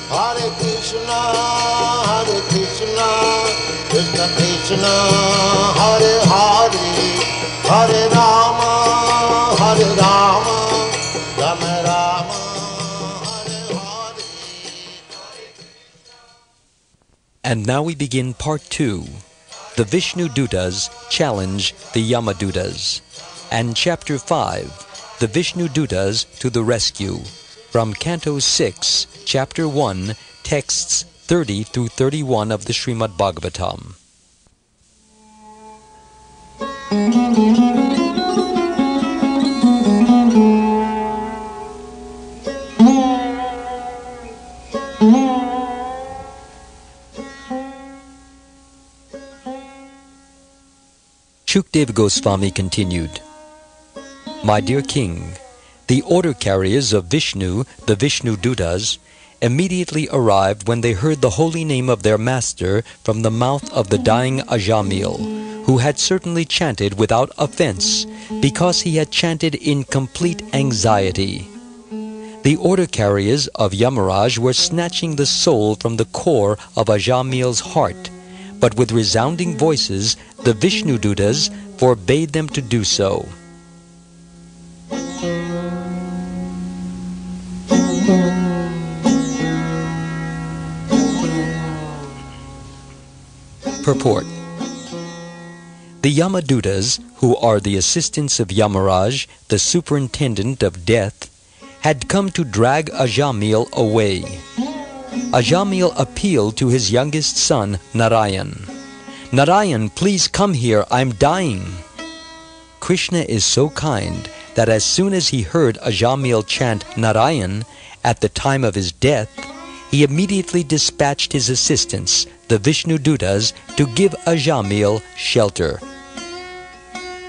Hare Krishna, Krishna Krishna, Hare Hare, Hare Rama, Rama Rama, Hare Hare. And now we begin part 2. The Visnudutas challenge the Yamadutas. And chapter 5, the Visnudutas to the rescue. From Canto 6, chapter 1, texts 30 through 31 of the Srimad Bhagavatam. Shukdev Goswami continued, My dear king, the order carriers of Vishnu, the Visnudutas, immediately arrived when they heard the holy name of their master from the mouth of the dying Ajamil, who had certainly chanted without offense, because he had chanted in complete anxiety. The order carriers of Yamaraj were snatching the soul from the core of Ajamil's heart, but with resounding voices the Visnudutas forbade them to do so. Purport. The Yamadutas, who are the assistants of Yamaraj, the superintendent of death, had come to drag Ajamil away. Ajamil appealed to his youngest son, Narayan. Narayan, please come here, I'm dying. Krishna is so kind that as soon as he heard Ajamil chant Narayan at the time of his death, he immediately dispatched his assistants, the Visnudutas, to give Ajamil shelter.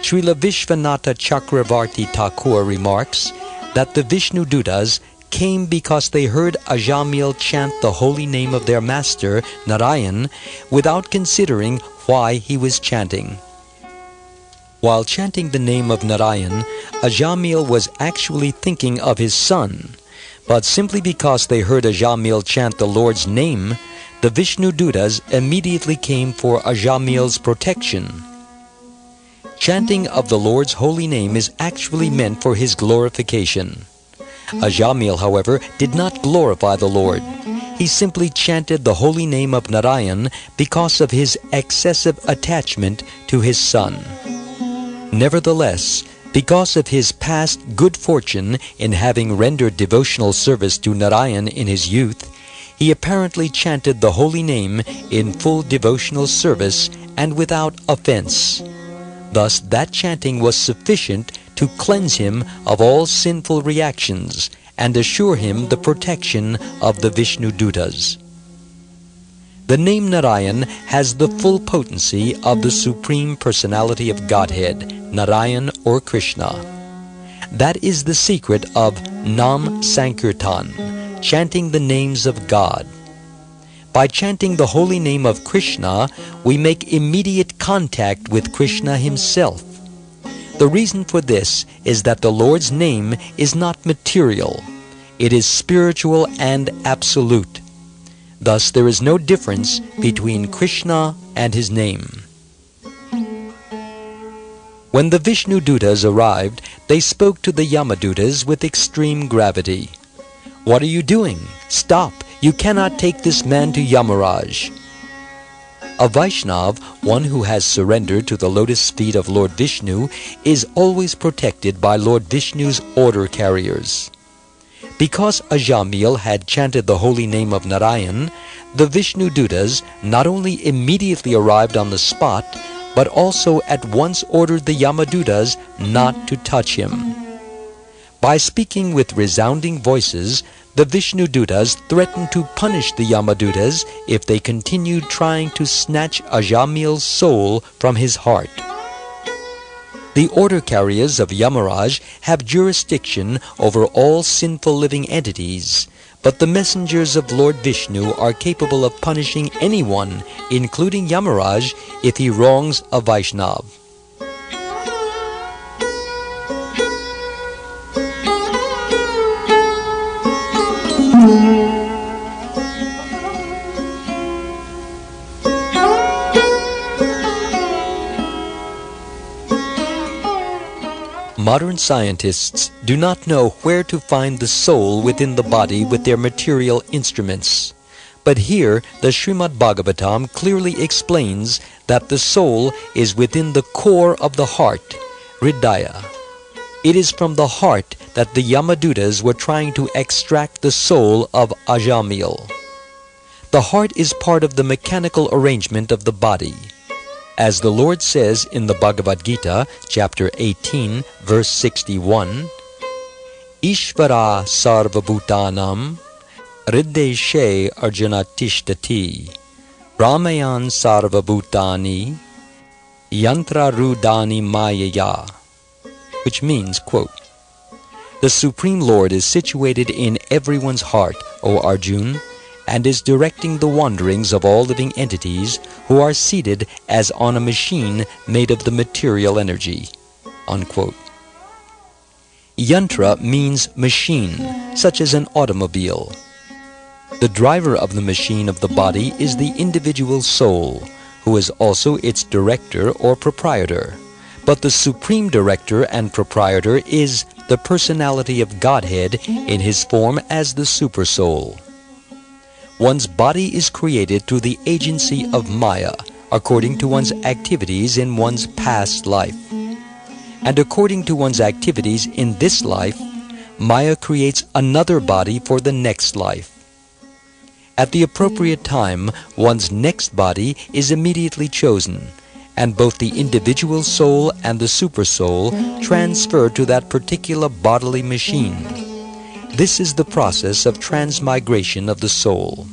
Srila Vishvanatha Chakravarti Thakur remarks that the Visnudutas came because they heard Ajamil chant the holy name of their master, Narayan, without considering why he was chanting. While chanting the name of Narayan, Ajamil was actually thinking of his son, but simply because they heard Ajamil chant the Lord's name, the Visnudutas immediately came for Ajamil's protection. Chanting of the Lord's holy name is actually meant for his glorification. Ajamil, however, did not glorify the Lord. He simply chanted the holy name of Narayan because of his excessive attachment to his son. Nevertheless, because of his past good fortune in having rendered devotional service to Narayan in his youth, he apparently chanted the holy name in full devotional service and without offense. Thus, that chanting was sufficient to cleanse him of all sinful reactions and assure him the protection of the Visnudutas. The name Narayan has the full potency of the Supreme Personality of Godhead, Narayan or Krishna. That is the secret of Nam Sankirtan, chanting the names of God. By chanting the holy name of Krishna, we make immediate contact with Krishna himself. The reason for this is that the Lord's name is not material. It is spiritual and absolute. Thus, there is no difference between Krishna and his name. When the Visnudutas arrived, they spoke to the Yamadutas with extreme gravity. What are you doing? Stop! You cannot take this man to Yamaraj. A Vaishnava, one who has surrendered to the lotus feet of Lord Vishnu, is always protected by Lord Vishnu's order carriers. Because Ajamil had chanted the holy name of Narayan, the Visnudutas not only immediately arrived on the spot, but also at once ordered the Yamadutas not to touch him. By speaking with resounding voices, the Visnudutas threatened to punish the Yamadutas if they continued trying to snatch Ajamil's soul from his heart. The order carriers of Yamaraj have jurisdiction over all sinful living entities, but the messengers of Lord Vishnu are capable of punishing anyone, including Yamaraj, if he wrongs a Vaishnava. Modern scientists do not know where to find the soul within the body with their material instruments. But here, the Srimad Bhagavatam clearly explains that the soul is within the core of the heart, Hridaya. It is from the heart that the Yamadutas were trying to extract the soul of Ajamil. The heart is part of the mechanical arrangement of the body. As the Lord says in the Bhagavad-gita, chapter 18, verse 61, Ishvara sarvabhutanam Hrideshe Arjuna Tishtati Ramayan Sarvabhutani Yantra Rudani Mayaya, which means, quote, the Supreme Lord is situated in everyone's heart, O Arjun, and is directing the wanderings of all living entities who are seated as on a machine made of the material energy, unquote. Yantra means machine, such as an automobile. The driver of the machine of the body is the individual soul, who is also its director or proprietor. But the supreme director and proprietor is the personality of Godhead in his form as the Supersoul. One's body is created through the agency of Maya, according to one's activities in one's past life. And according to one's activities in this life, Maya creates another body for the next life. At the appropriate time, one's next body is immediately chosen, and both the individual soul and the Supersoul transfer to that particular bodily machine. This is the process of transmigration of the soul.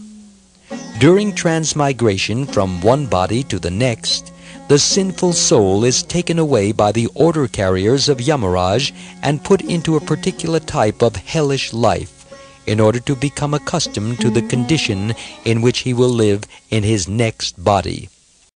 During transmigration from one body to the next, the sinful soul is taken away by the order carriers of Yamaraj and put into a particular type of hellish life in order to become accustomed to the condition in which he will live in his next body.